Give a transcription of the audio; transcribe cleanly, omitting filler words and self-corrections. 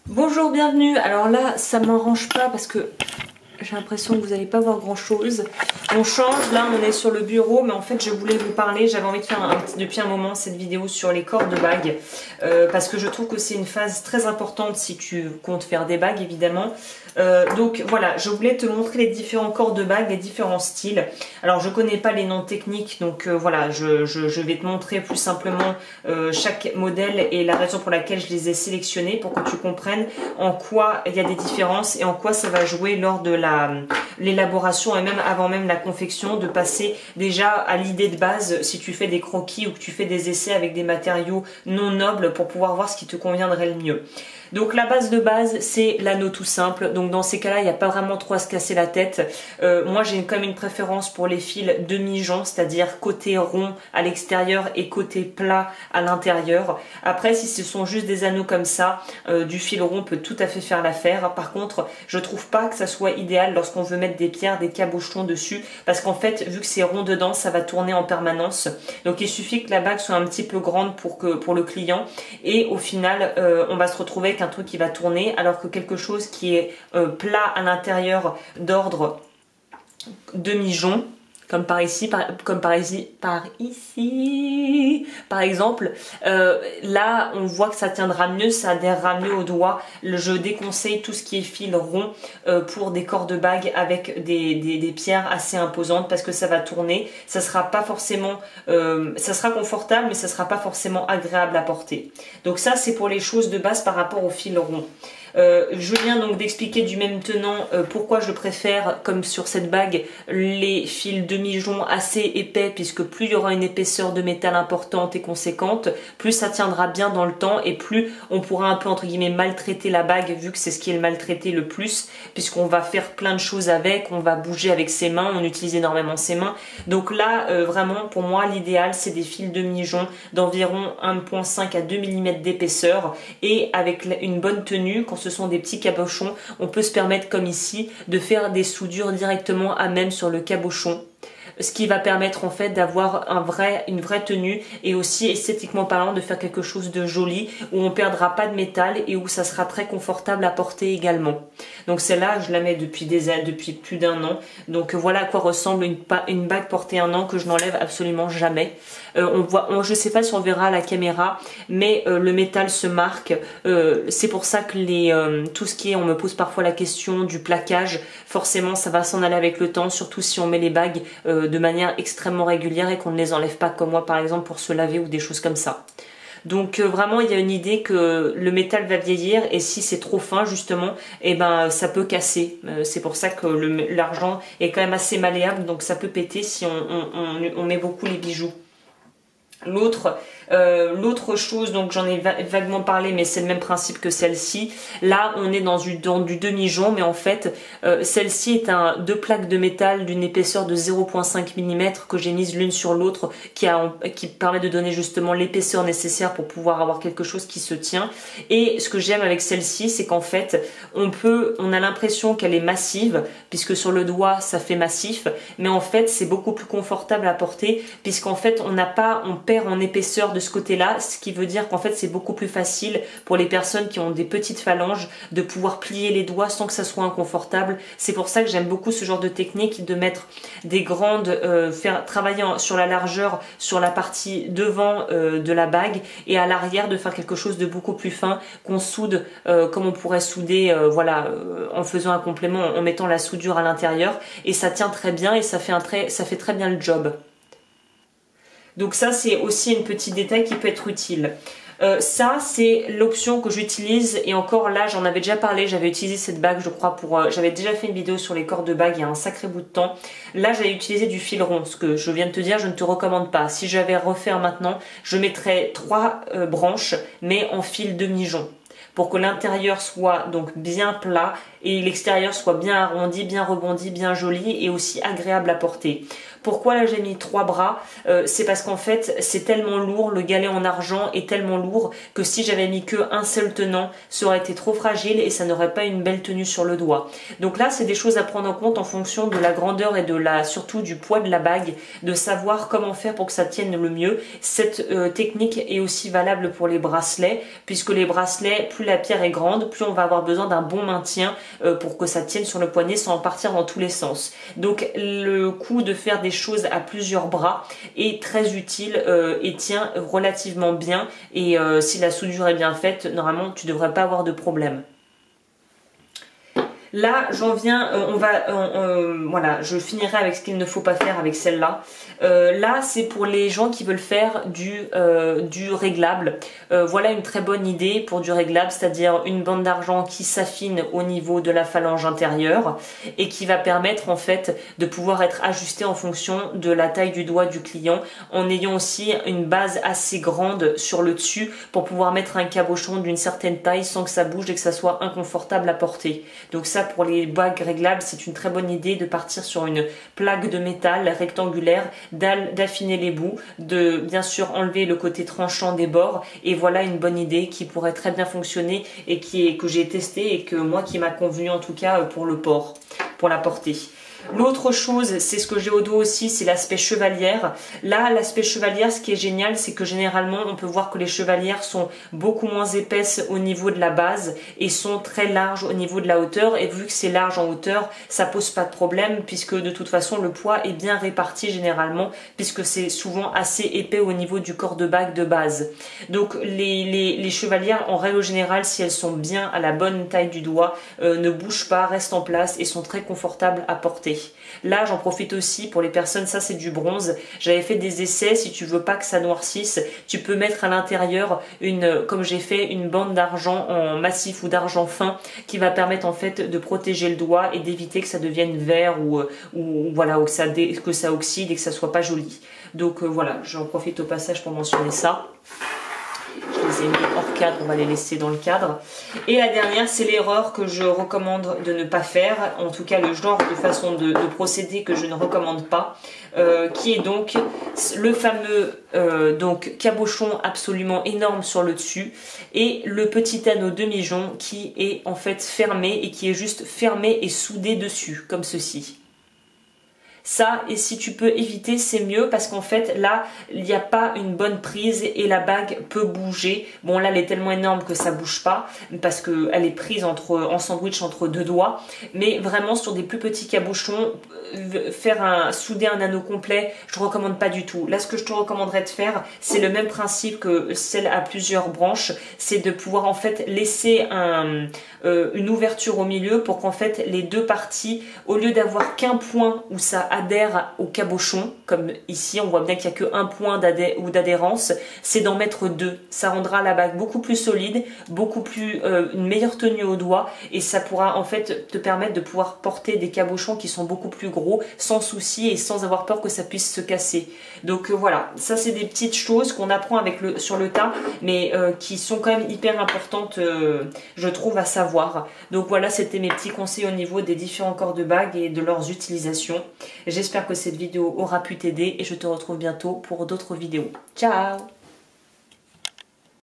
Bonjour, bienvenue. Alors là, ça m'arrange pas parce que j'ai l'impression que vous n'allez pas voir grand chose. On change, là on est sur le bureau, mais en fait je voulais vous parler, j'avais envie de faire depuis un moment cette vidéo sur les corps de bagues, parce que je trouve que c'est une phase très importante si tu comptes faire des bagues évidemment. Donc voilà, je voulais te montrer les différents corps de bagues, les différents styles. Alors je connais pas les noms techniques, donc voilà, je vais te montrer plus simplement chaque modèle et la raison pour laquelle je les ai sélectionnés pour que tu comprennes en quoi il y a des différences et en quoi ça va jouer lors de l'élaboration et même avant même la confection, de passer déjà à l'idée de base si tu fais des croquis ou que tu fais des essais avec des matériaux non nobles pour pouvoir voir ce qui te conviendrait le mieux. Donc la base de base, c'est l'anneau tout simple. Donc dans ces cas-là, il n'y a pas vraiment trop à se casser la tête. Moi, j'ai quand même une préférence pour les fils demi-jonc, c'est-à-dire côté rond à l'extérieur et côté plat à l'intérieur. Après, si ce sont juste des anneaux comme ça, du fil rond peut tout à fait faire l'affaire. Par contre, je trouve pas que ça soit idéal lorsqu'on veut mettre des pierres, des cabochons dessus, parce qu'en fait, vu que c'est rond dedans, ça va tourner en permanence. Donc il suffit que la bague soit un petit peu grande pour le client, et au final, on va se retrouver avec un truc qui va tourner, alors que quelque chose qui est plat à l'intérieur, d'ordre demi-jonc, comme par ici, par exemple, là on voit que ça tiendra mieux, ça adhérera mieux au doigt. Je déconseille tout ce qui est fil rond pour des corps de bague avec des pierres assez imposantes, parce que ça va tourner, ça sera pas forcément, ça sera confortable, mais ça sera pas forcément agréable à porter. Donc ça, c'est pour les choses de base par rapport au fil rond. Je viens donc d'expliquer du même tenant pourquoi je préfère, comme sur cette bague, les fils demi-jonc assez épais, puisque plus il y aura une épaisseur de métal importante et conséquente, plus ça tiendra bien dans le temps et plus on pourra un peu entre guillemets maltraiter la bague, vu que c'est ce qui est le maltraité le plus, puisqu'on va faire plein de choses avec, on va bouger avec ses mains, on utilise énormément ses mains. Donc là, vraiment pour moi l'idéal, c'est des fils demi-jonc d'environ 1,5 à 2 mm d'épaisseur, et avec une bonne tenue, quand ce sont des petits cabochons, on peut se permettre comme ici de faire des soudures directement à même sur le cabochon, ce qui va permettre en fait d'avoir une vraie tenue, et aussi esthétiquement parlant de faire quelque chose de joli où on perdra pas de métal et où ça sera très confortable à porter également. Donc celle-là, je la mets depuis plus d'un an. Donc voilà à quoi ressemble une bague portée un an, que je n'enlève absolument jamais. Je sais pas si on verra à la caméra, mais le métal se marque. C'est pour ça que tout ce qui est, on me pose parfois la question du plaquage, forcément ça va s'en aller avec le temps, surtout si on met les bagues de manière extrêmement régulière et qu'on ne les enlève pas comme moi par exemple pour se laver ou des choses comme ça. Donc vraiment il y a une idée que le métal va vieillir, et si c'est trop fin justement, eh ben ça peut casser. C'est pour ça que l'argent est quand même assez malléable, donc ça peut péter si on met beaucoup les bijoux. L'autre chose, donc j'en ai vaguement parlé, mais c'est le même principe que celle-ci. Là on est dans du demi-jonc, mais en fait celle-ci est deux plaques de métal d'une épaisseur de 0,5 mm que j'ai mises l'une sur l'autre, qui permet de donner justement l'épaisseur nécessaire pour pouvoir avoir quelque chose qui se tient. Et ce que j'aime avec celle-ci, c'est qu'en fait on a l'impression qu'elle est massive, puisque sur le doigt ça fait massif, mais en fait c'est beaucoup plus confortable à porter, puisqu'en fait on perd en épaisseur de ce côté-là, ce qui veut dire qu'en fait c'est beaucoup plus facile pour les personnes qui ont des petites phalanges de pouvoir plier les doigts sans que ça soit inconfortable. C'est pour ça que j'aime beaucoup ce genre de technique, de mettre des grandes, faire travailler sur la largeur sur la partie devant de la bague, et à l'arrière de faire quelque chose de beaucoup plus fin qu'on soude comme on pourrait souder en faisant un complément, en mettant la soudure à l'intérieur, et ça tient très bien et ça fait très bien le job. Donc ça, c'est aussi un petit détail qui peut être utile. Ça, c'est l'option que j'utilise, et encore là, j'en avais déjà parlé, j'avais utilisé cette bague, je crois, j'avais déjà fait une vidéo sur les corps de bague il y a un sacré bout de temps. Là, j'avais utilisé du fil rond, ce que je viens de te dire, je ne te recommande pas. Si j'avais à refaire maintenant, je mettrais 3 branches, mais en fil demi-jonc, pour que l'intérieur soit donc bien plat et l'extérieur soit bien arrondi, bien rebondi, bien joli et aussi agréable à porter. Pourquoi là j'ai mis 3 bras? C'est parce qu'en fait c'est tellement lourd, le galet en argent est tellement lourd que si j'avais mis que un seul tenant, ça aurait été trop fragile et ça n'aurait pas une belle tenue sur le doigt. Donc là c'est des choses à prendre en compte en fonction de la grandeur et surtout du poids de la bague, de savoir comment faire pour que ça tienne le mieux. Cette technique est aussi valable pour les bracelets, puisque les bracelets, plus la pierre est grande, plus on va avoir besoin d'un bon maintien pour que ça tienne sur le poignet sans partir dans tous les sens. Donc le coup de faire des choses à plusieurs bras est très utile et tient relativement bien, et si la soudure est bien faite, normalement tu devrais pas avoir de problème. Là, j'en viens, voilà, je finirai avec ce qu'il ne faut pas faire avec celle-là. Là, c'est pour les gens qui veulent faire du réglable. Voilà une très bonne idée pour du réglable, c'est-à-dire une bande d'argent qui s'affine au niveau de la phalange intérieure et qui va permettre en fait de pouvoir être ajustée en fonction de la taille du doigt du client, en ayant aussi une base assez grande sur le dessus pour pouvoir mettre un cabochon d'une certaine taille sans que ça bouge et que ça soit inconfortable à porter. Donc ça, pour les bagues réglables, c'est une très bonne idée de partir sur une plaque de métal rectangulaire, d'affiner les bouts, de bien sûr enlever le côté tranchant des bords, et voilà une bonne idée qui pourrait très bien fonctionner et que j'ai testé et que moi qui m'a convenu en tout cas pour le port, pour la porter. L'autre chose, c'est ce que j'ai au dos aussi, c'est l'aspect chevalière. Là, l'aspect chevalière, ce qui est génial, c'est que généralement, on peut voir que les chevalières sont beaucoup moins épaisses au niveau de la base et sont très larges au niveau de la hauteur. Et vu que c'est large en hauteur, ça pose pas de problème puisque de toute façon, le poids est bien réparti généralement puisque c'est souvent assez épais au niveau du corps de bague de base. Donc, les chevalières, en règle générale, si elles sont bien à la bonne taille du doigt, ne bougent pas, restent en place et sont très confortables à porter. Là, j'en profite aussi pour les personnes, ça c'est du bronze. J'avais fait des essais, si tu veux pas que ça noircisse, tu peux mettre à l'intérieur comme j'ai fait, une bande d'argent en massif ou d'argent fin qui va permettre en fait de protéger le doigt et d'éviter que ça devienne vert ou voilà, ou que ça oxyde et que ça soit pas joli. Donc voilà, j'en profite au passage pour mentionner ça. Je les ai mis hors cadre, on va les laisser dans le cadre. Et la dernière, c'est l'erreur que je recommande de ne pas faire, en tout cas le genre de façon de procéder que je ne recommande pas, qui est donc le fameux cabochon absolument énorme sur le dessus et le petit anneau demi-jonc qui est en fait fermé et qui est juste fermé et soudé dessus, comme ceci. Ça, et si tu peux éviter, c'est mieux parce qu'en fait là il n'y a pas une bonne prise et la bague peut bouger. Bon là elle est tellement énorme que ça bouge pas parce que elle est prise en sandwich entre deux doigts, mais vraiment sur des plus petits cabochons, souder un anneau complet, je ne recommande pas du tout. Là ce que je te recommanderais de faire, c'est le même principe que celle à plusieurs branches, c'est de pouvoir en fait laisser une ouverture au milieu pour qu'en fait les deux parties, au lieu d'avoir qu'un point où ça adhère au cabochon, comme ici on voit bien qu'il n'y a qu'un point d'adhérence, c'est d'en mettre deux. Ça rendra la bague beaucoup plus solide, beaucoup plus une meilleure tenue au doigt, et ça pourra en fait te permettre de pouvoir porter des cabochons qui sont beaucoup plus gros sans souci et sans avoir peur que ça puisse se casser. Donc voilà, ça c'est des petites choses qu'on apprend sur le tas, mais qui sont quand même hyper importantes, je trouve, à savoir. Donc voilà, c'était mes petits conseils au niveau des différents corps de bague et de leurs utilisations. J'espère que cette vidéo aura pu t'aider et je te retrouve bientôt pour d'autres vidéos. Ciao!